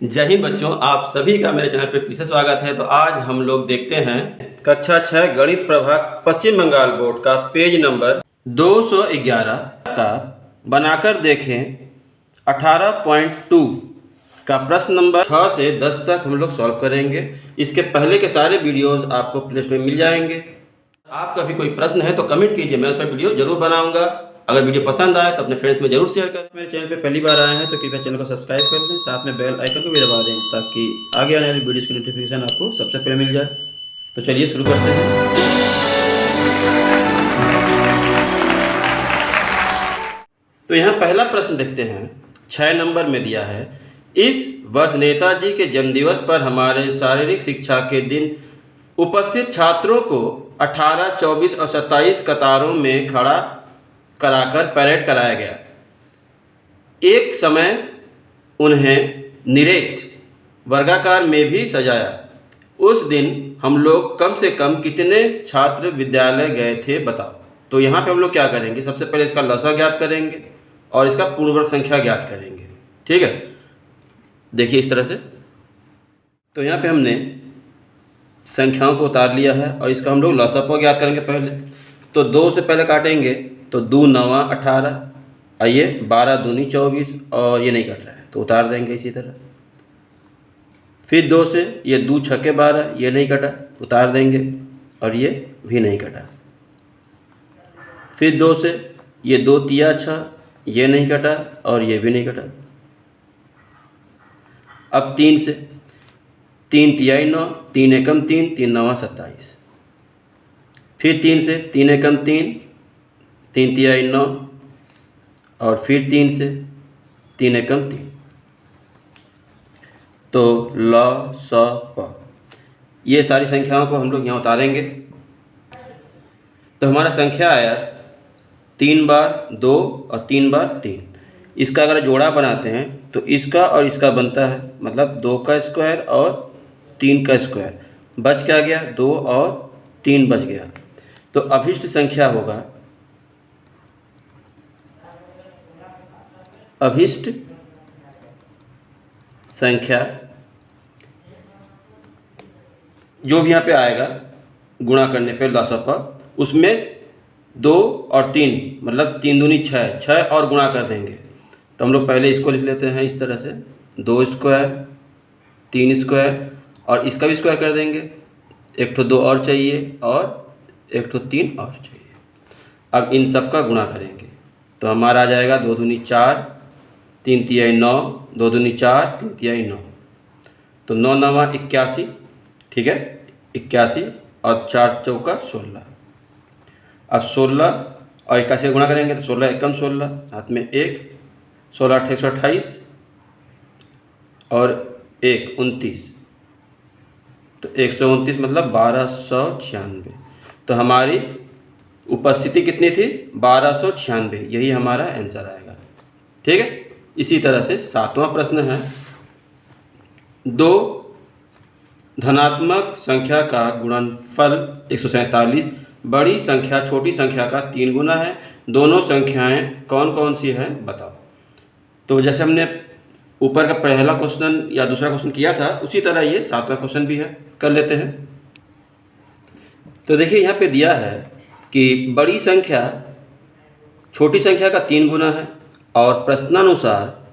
जय हिंद बच्चों, आप सभी का मेरे चैनल पर फिर से स्वागत है। तो आज हम लोग देखते हैं कक्षा 6 गणित प्रभाग पश्चिम बंगाल बोर्ड का पेज नंबर 211 का बनाकर देखें 18.2 का प्रश्न नंबर 6 से 10 तक हम लोग सॉल्व करेंगे। इसके पहले के सारे वीडियोस आपको प्लेलिस्ट में मिल जाएंगे। आपका भी कोई प्रश्न है तो कमेंट कीजिए, मैं उस पर वीडियो जरूर बनाऊंगा। अगर वीडियो पसंद आए तो अपने फ्रेंड्स में जरूर शेयर करें। मेरे चैनल पे पहली बार आए हैं तो कृपया चैनल को सब्सक्राइब कर लें, साथ में बेल आइकन को भी दबा दें ताकि आगे आने वाली वीडियोस की नोटिफिकेशन आपको सबसे पहले मिल जाए। तो चलिए शुरू करते हैं। तो यहाँ पहला प्रश्न देखते हैं, 6 नंबर में दिया है, इस वर्ष नेताजी के जन्मदिवस पर हमारे शारीरिक शिक्षा के दिन उपस्थित छात्रों को 18, 24 और 27 कतारों में खड़ा कराकर परेड कराया गया। एक समय उन्हें निरेट वर्गाकार में भी सजाया। उस दिन हम लोग कम से कम कितने छात्र विद्यालय गए थे बताओ। तो यहाँ पे हम लोग क्या करेंगे, सबसे पहले इसका लसा ज्ञात करेंगे और इसका पूर्ण वर्ग संख्या ज्ञात करेंगे। ठीक है, देखिए इस तरह से। तो यहाँ पे हमने संख्याओं को उतार लिया है और इसका हम लोग लसापा ज्ञात करेंगे पहले। तो 2 से पहले काटेंगे तो 2 9 18, आइए 12 दूनी 24 और ये नहीं कट रहा है तो उतार देंगे इसी तरह। फिर 2 से ये 2 छक्के 12, ये नहीं कटा, उतार देंगे और ये भी नहीं कटा। फिर 2 से ये 2 तिया 6, ये नहीं कटा और ये भी नहीं कटा। अब 3 से 3 तियाई 9, 3 एकम 3, 3 9 27। फिर 3 से 3 एकम 3, 3 तियाई 9 और फिर 3 से 3 एकम 3। तो ल स प ये सारी संख्याओं को हम लोग यहाँ उतारेंगे। तो हमारा संख्या आया 3 बार 2 और 3 बार 3। इसका अगर जोड़ा बनाते हैं तो इसका और इसका बनता है, मतलब 2 का स्क्वायर और 3 का स्क्वायर। बच क्या गया, 2 और 3 बच गया। तो अभिष्ट संख्या होगा, अभिष्ट संख्या जो भी यहाँ पे आएगा गुणा करने पे लसापा, उसमें 2 और 3 मतलब 3 दूनी 6, 6 और गुणा कर देंगे। तो हम लोग पहले इसको लिख लेते हैं इस तरह से, 2 स्क्वायर 3 स्क्वायर और इसका भी स्क्वायर कर देंगे। एक ठो 2 और चाहिए और एक ठो 3 और चाहिए। अब इन सब का गुणा करेंगे तो हमारा आ जाएगा 2 दूनी 4, 3 तियाई 9, 2 दूनी 4, 3 तियाई 9। तो 9 9 81, ठीक है 81 और 4 चौका 16। अब 16 और 81 से गुणा करेंगे तो 16 एकम 16, हाथ में 1, 16 8 128 और 1 29। तो 129 मतलब 1296। तो हमारी उपस्थिति कितनी थी, 1296। यही हमारा आंसर आएगा। ठीक है, इसी तरह से 7वां प्रश्न है, 2 धनात्मक संख्या का गुणनफल 147 बड़ी संख्या छोटी संख्या का 3 गुना है। दोनों संख्याएं कौन कौन सी हैं बताओ। तो जैसे हमने ऊपर का पहला क्वेश्चन या दूसरा क्वेश्चन किया था, उसी तरह ये 7वां क्वेश्चन भी है, कर लेते हैं। तो देखिए यहाँ पे दिया है कि बड़ी संख्या छोटी संख्या का 3 गुना है और प्रश्नानुसार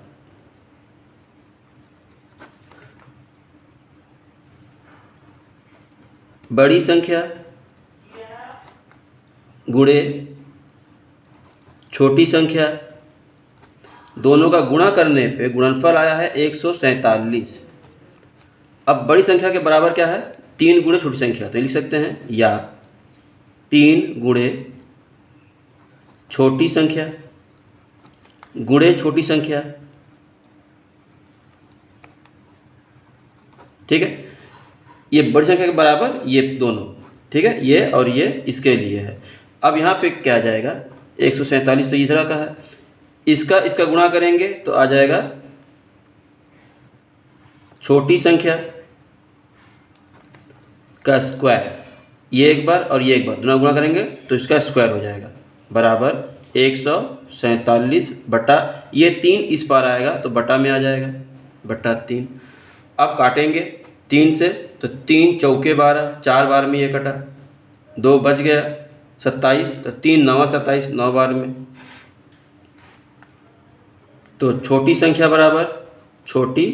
बड़ी संख्या गुणे छोटी संख्या दोनों का गुणा करने पे गुणनफल आया है 147। अब बड़ी संख्या के बराबर क्या है, 3 गुणे छोटी संख्या। तो लिख सकते हैं या 3 गुणे छोटी संख्या गुणे छोटी संख्या। ठीक है, ये बड़ी संख्या के बराबर ये दोनों, ठीक है, ये और ये इसके लिए है। अब यहाँ पे क्या आ जाएगा, 147 तो इधर का है, इसका गुणा करेंगे तो आ जाएगा छोटी संख्या का स्क्वायर, ये एक बार और ये एक बार, दोनों गुणा करेंगे तो इसका स्क्वायर हो जाएगा बराबर 147 बटा ये 3 इस पार आएगा तो बटा में आ जाएगा बटा 3। अब काटेंगे 3 से, तो 3 चौके 12, 4 बार में ये कटा, 2 बच गया 27, तो 3 9 27, 9 बार में। तो छोटी संख्या बराबर छोटी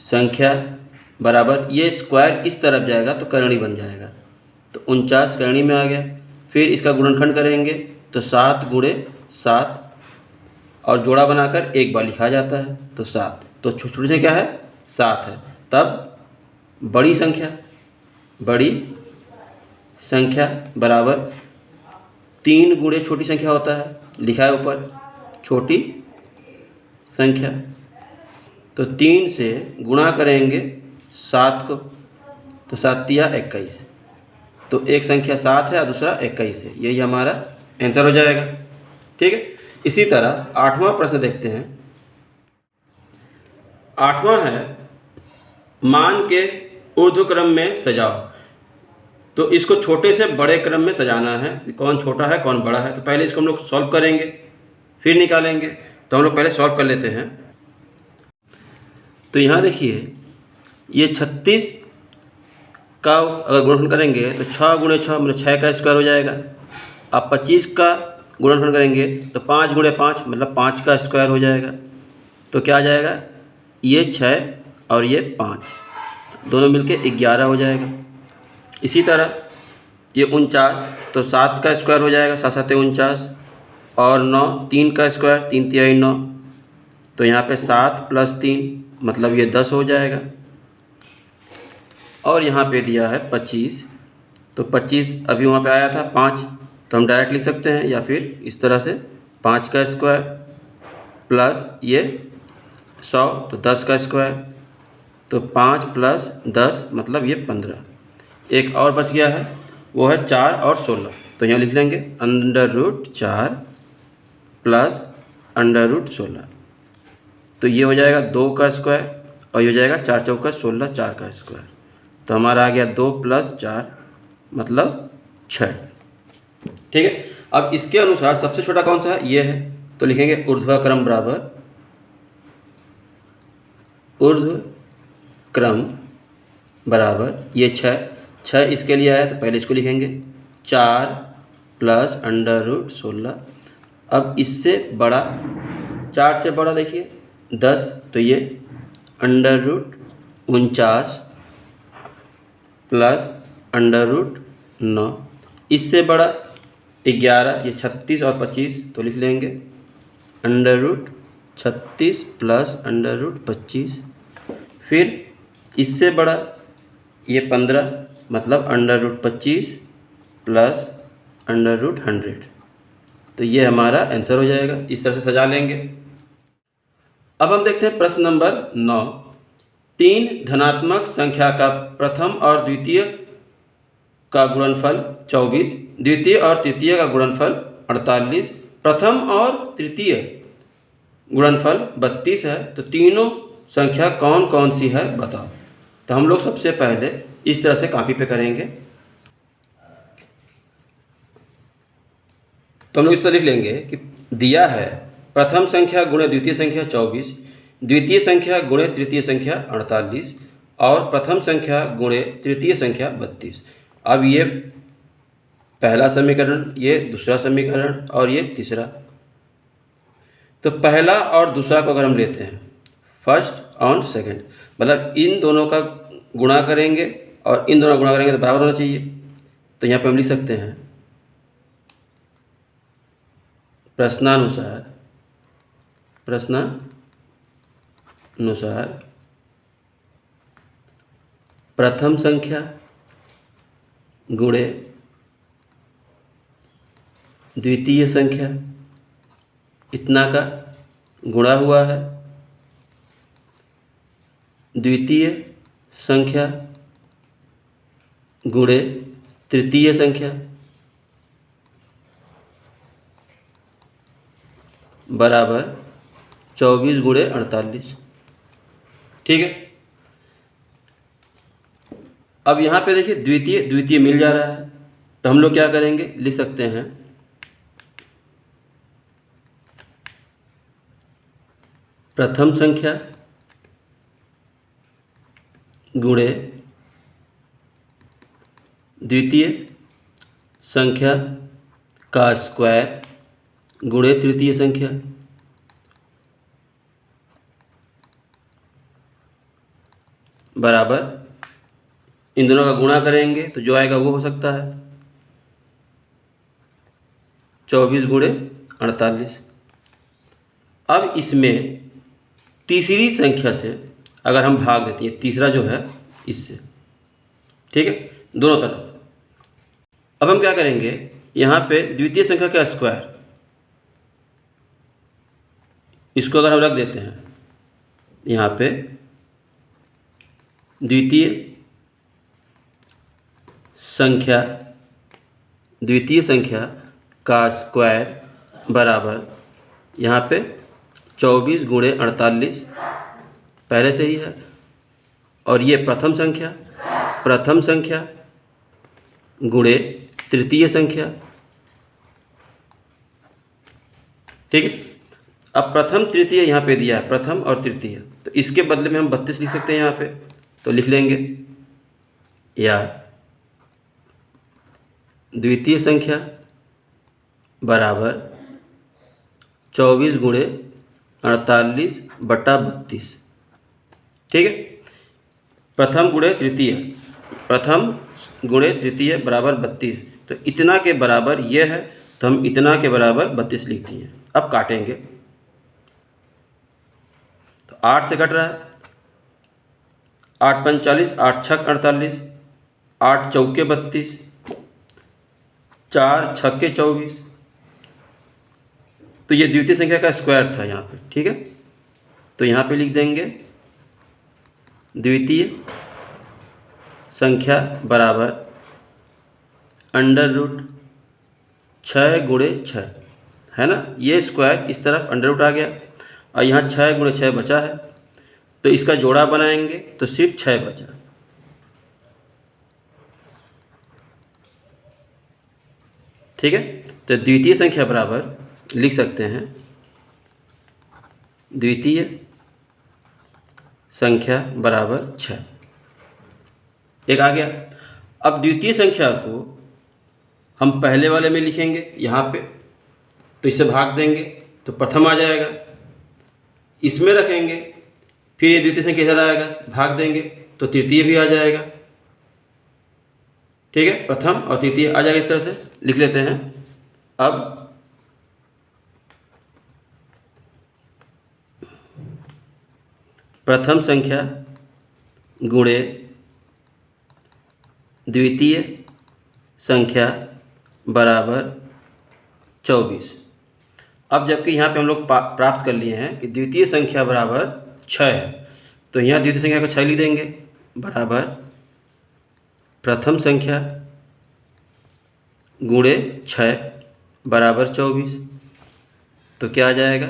संख्या बराबर, ये स्क्वायर इस तरफ जाएगा तो करणी बन जाएगा, तो 49 करणी में आ गया। फिर इसका गुणनखंड करेंगे तो 7 गुणे 7, और जोड़ा बनाकर एक बार लिखा जाता है तो 7, तो छोटी से क्या है 7 है। तब बड़ी संख्या बराबर 3 गुणे छोटी संख्या होता है, लिखा है ऊपर छोटी संख्या, तो 3 से गुणा करेंगे 7 को, तो 7 तिया 21, तो एक संख्या 7 है और दूसरा 21 है, यही हमारा आंसर हो जाएगा। ठीक है, इसी तरह 8वां प्रश्न देखते हैं। 8वां है मान के ऊर्ध्व क्रम में सजाओ। तो इसको छोटे से बड़े क्रम में सजाना है, कौन छोटा है कौन बड़ा है। तो पहले इसको हम लोग सॉल्व करेंगे फिर निकालेंगे, तो हम लोग पहले सॉल्व कर लेते हैं। तो यहाँ देखिए ये 36 का अगर गुणनखंड करेंगे तो 6 गुणे 6 मतलब 6 का स्क्वायर हो जाएगा। अब 25 का गुणनखंड करेंगे तो 5 गुणे 5 मतलब 5 का स्क्वायर हो जाएगा। तो क्या आ जाएगा, ये 6 और ये 5 दोनों मिलके 11 हो जाएगा। इसी तरह ये 49, तो 7 का स्क्वायर हो जाएगा, 7 7 49, और 9 3 का स्क्वायर 3 तिहाई 9, तो यहाँ पे 7 + 3 मतलब ये 10 हो जाएगा। और यहाँ पे दिया है 25, तो 25 अभी वहाँ पे आया था 5, तो हम डायरेक्ट लिख सकते हैं, या फिर इस तरह से 5 का स्क्वायर प्लस ये 100 तो 10 का स्क्वायर, तो 5 + 10 मतलब ये 15। एक और बच गया है वो है 4 और 16, तो यहाँ लिख लेंगे √4 + √16, तो ये हो जाएगा 2 का स्क्वायर और ये हो जाएगा 4 चौका 16 4 का स्क्वायर, तो हमारा आ गया 2 + 4 मतलब 6। ठीक है, अब इसके अनुसार सबसे छोटा कौन सा है, ये है, तो लिखेंगे ऊर्ध्वक्रम बराबर ऊर्ध्वक्रम बराबर ये 6 इसके लिए आया, तो पहले इसको लिखेंगे 4 + √16। अब इससे बड़ा 4 से बड़ा देखिए 10, तो ये √49 + √9। इससे बड़ा 11, ये 36 और 25, तो लिख लेंगे √36 + √25। फिर इससे बड़ा ये 15 मतलब √25 + √100, तो ये हमारा आंसर हो जाएगा। इस तरह से सजा लेंगे। अब हम देखते हैं प्रश्न नंबर 9। 3 धनात्मक संख्या का प्रथम और द्वितीय का गुणनफल 24, द्वितीय और तृतीय का गुणनफल 48, प्रथम और तृतीय गुणनफल 32 है, तो तीनों संख्या कौन कौन सी है बताओ। तो हम लोग सबसे पहले इस तरह से कॉपी पे करेंगे, तो हम लोग इस तरह लिख लेंगे कि दिया है प्रथम संख्या गुणे द्वितीय संख्या 24, द्वितीय संख्या गुणे तृतीय संख्या 48 और प्रथम संख्या गुणे तृतीय संख्या 32। अब ये पहला समीकरण, ये दूसरा समीकरण और ये तीसरा। तो पहला और दूसरा को अगर हम लेते हैं फर्स्ट और सेकंड, मतलब इन दोनों का गुणा करेंगे और इन दोनों का गुणा करेंगे तो बराबर होना चाहिए। तो यहाँ पे हम लिख सकते हैं प्रश्नानुसार प्रथम संख्या गुणे द्वितीय संख्या इतना का गुणा हुआ है, द्वितीय संख्या गुणे तृतीय संख्या बराबर 24 गुणे 48। ठीक है, अब यहाँ पे देखिए द्वितीय मिल जा रहा है, तो हम लोग क्या करेंगे, लिख सकते हैं प्रथम संख्या गुणे द्वितीय संख्या का स्क्वायर गुणे तृतीय संख्या बराबर, इन दोनों का गुणा करेंगे तो जो आएगा वो हो सकता है 24 गुणे 48। अब इसमें तीसरी संख्या से अगर हम भाग देते हैं, तीसरा जो है इससे, ठीक है, दोनों तरफ। अब हम क्या करेंगे, यहाँ पे द्वितीय संख्या का स्क्वायर, इसको अगर हम रख देते हैं यहाँ पे, द्वितीय संख्या का स्क्वायर बराबर, यहाँ पे 24 गुणे 48 पहले से ही है, और ये प्रथम संख्या गुणे तृतीय संख्या, ठीक है। अब प्रथम तृतीय यहाँ पे दिया है, प्रथम और तृतीय, तो इसके बदले में हम 32 लिख सकते हैं यहाँ पे, तो लिख लेंगे, या द्वितीय संख्या बराबर 24 गुणे 48/32, ठीक है। प्रथम गुणे तृतीय बराबर 32, तो इतना के बराबर ये है, तो हम इतना के बराबर 32 लिख दिए। अब काटेंगे तो 8 से कट रहा है, 8 पंच 40, 8 छक 48, 8 चौके 32, 4 छक्के 24, तो ये द्वितीय संख्या का स्क्वायर था यहाँ पे, ठीक है। तो यहाँ पे लिख देंगे द्वितीय संख्या बराबर √6 गुणे 6, है ना, ये स्क्वायर इस तरफ √ आ गया, और यहाँ 6 गुणे 6 बचा है, तो इसका जोड़ा बनाएंगे तो सिर्फ 6 बचा, ठीक है। तो द्वितीय संख्या बराबर लिख सकते हैं, द्वितीय संख्या बराबर 6, एक आ गया। अब द्वितीय संख्या को हम पहले वाले में लिखेंगे यहाँ पे, तो इसे भाग देंगे तो प्रथम आ जाएगा, इसमें रखेंगे, फिर ये द्वितीय संख्या इधर आएगा, भाग देंगे तो तृतीय भी आ जाएगा, ठीक है, प्रथम और तृतीय आ जाएगा, इस तरह से लिख लेते हैं। अब प्रथम संख्या गुणे द्वितीय संख्या बराबर 24। अब जबकि यहाँ पे हम लोग प्राप्त कर लिए हैं कि द्वितीय संख्या बराबर 6 है, तो यहाँ द्वितीय संख्या को 6 लिख देंगे, बराबर प्रथम संख्या गुणे 6 बराबर 24, तो क्या आ जाएगा,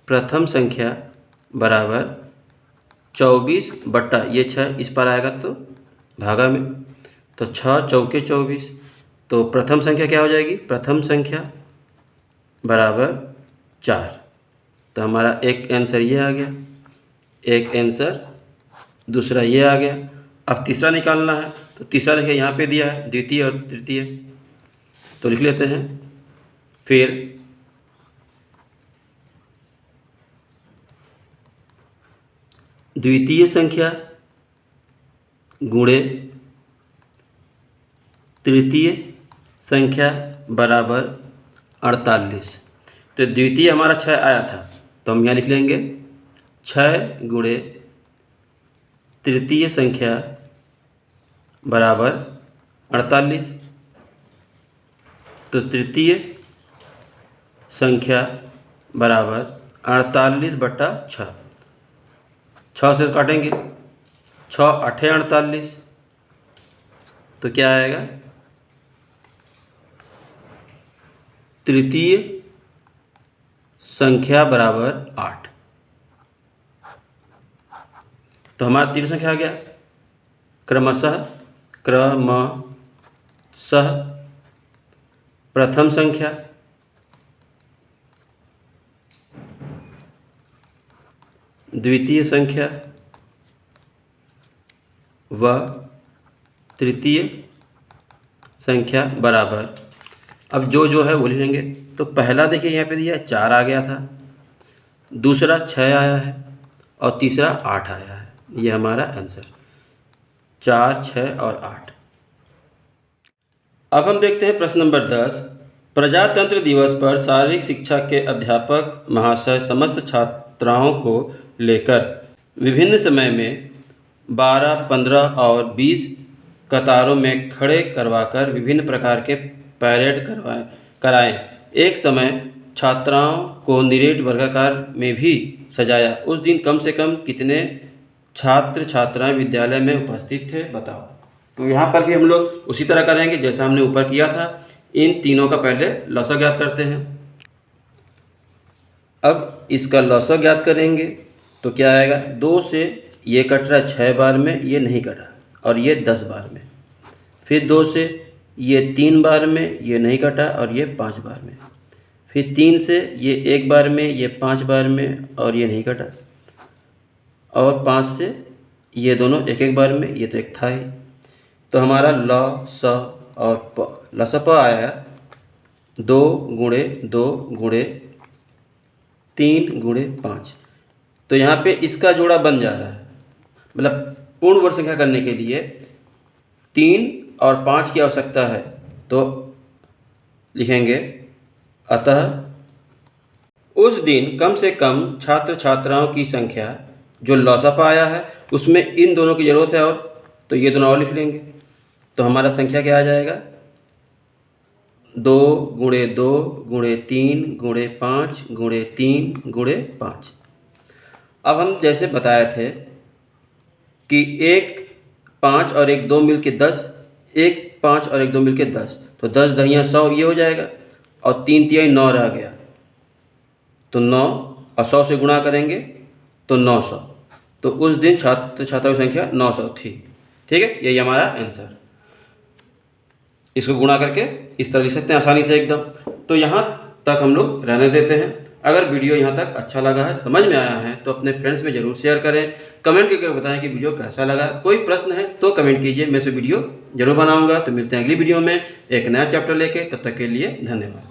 प्रथम संख्या बराबर 24 बट्टा ये 6 इस पर आएगा तो भागा में, तो 6 चौके 24, तो प्रथम संख्या क्या हो जाएगी, प्रथम संख्या बराबर 4। तो हमारा एक आंसर ये आ गया, एक आंसर दूसरा ये आ गया। अब तीसरा निकालना है, तो तीसरा देखिए यहाँ पे दिया है, द्वितीय और तृतीय, तो लिख लेते हैं। फिर द्वितीय संख्या गुणे तृतीय संख्या बराबर 48, तो द्वितीय हमारा 6 आया था, तो हम यहाँ लिख लेंगे 6 गुणे तृतीय संख्या बराबर 48, तो तृतीय संख्या बराबर 48/6, 6 से काटेंगे, 6 8 48, तो क्या आएगा, तृतीय संख्या बराबर 8। तो हमारा तीसरी संख्या आ गया, क्रमशः प्रथम संख्या द्वितीय संख्या व तृतीय संख्या बराबर। अब जो है वो लिखेंगे। तो पहला देखिए यहाँ पे दिया 4 आ गया था, दूसरा 6 आया है और तीसरा 8 आया है। ये हमारा आंसर 4, 6 और 8। अब हम देखते हैं प्रश्न नंबर 10। प्रजातंत्र दिवस पर शारीरिक शिक्षा के अध्यापक महाशय समस्त छात्राओं को लेकर विभिन्न समय में 12, 15 और 20 कतारों में खड़े करवाकर विभिन्न प्रकार के परेड कराएं। एक समय छात्राओं को निरेट वर्गाकार में भी सजाया। उस दिन कम से कम कितने छात्र छात्राएं विद्यालय में उपस्थित थे, बताओ। तो यहाँ पर भी हम लोग उसी तरह करेंगे जैसा हमने ऊपर किया था। इन तीनों का पहले लसा ज्ञात करते हैं। अब इसका लसा ज्ञात करेंगे तो क्या आएगा, 2 से ये कट रहा है 6 बार में, ये नहीं कटा, और ये 10 बार में। फिर 2 से ये 3 बार में, ये नहीं कटा, और ये 5 बार में। फिर 3 से ये 1 बार में, ये 5 बार में, और ये नहीं कटा। और 5 से ये दोनों 1-1 बार में, ये तो एक था ही। तो हमारा ल, स और प, लसप आया 2 गुणे 2 गुणे 3 गुणे 5। तो यहाँ पे इसका जोड़ा बन जा रहा है, मतलब पूर्ण वर्ग संख्या करने के लिए 3 और 5 की आवश्यकता है। तो लिखेंगे अतः उस दिन कम से कम छात्र छात्राओं की संख्या, जो लौसपा आया है उसमें इन दोनों की ज़रूरत है, और तो ये दोनों और लिख लेंगे। तो हमारा संख्या क्या आ जाएगा, 2 गुणे 2 गुणे 3 गुणे 5 गुणे 3 गुणे 5। अब हम जैसे बताए थे कि 1, 5 और 1, 2 मिल के 10, 1, 5 और 1, 2 मिल के 10, तो 10 दहिया 100 ये हो जाएगा, और 3 तिहाई 9 रह गया, तो 9 और 100 से गुणा करेंगे तो 900। तो उस दिन छात्र छात्राओं की संख्या 900 थी। ठीक है, यही हमारा आंसर। इसको गुणा करके इस तरह लिख सकते हैं आसानी से एकदम। तो यहाँ तक हम लोग रहने देते हैं। अगर वीडियो यहाँ तक अच्छा लगा है, समझ में आया है, तो अपने फ्रेंड्स में ज़रूर शेयर करें। कमेंट करके बताएं कि वीडियो कैसा लगा। कोई प्रश्न है तो कमेंट कीजिए, मैं से वीडियो जरूर बनाऊंगा। तो मिलते हैं अगली वीडियो में एक नया चैप्टर लेके। तब तक के लिए धन्यवाद।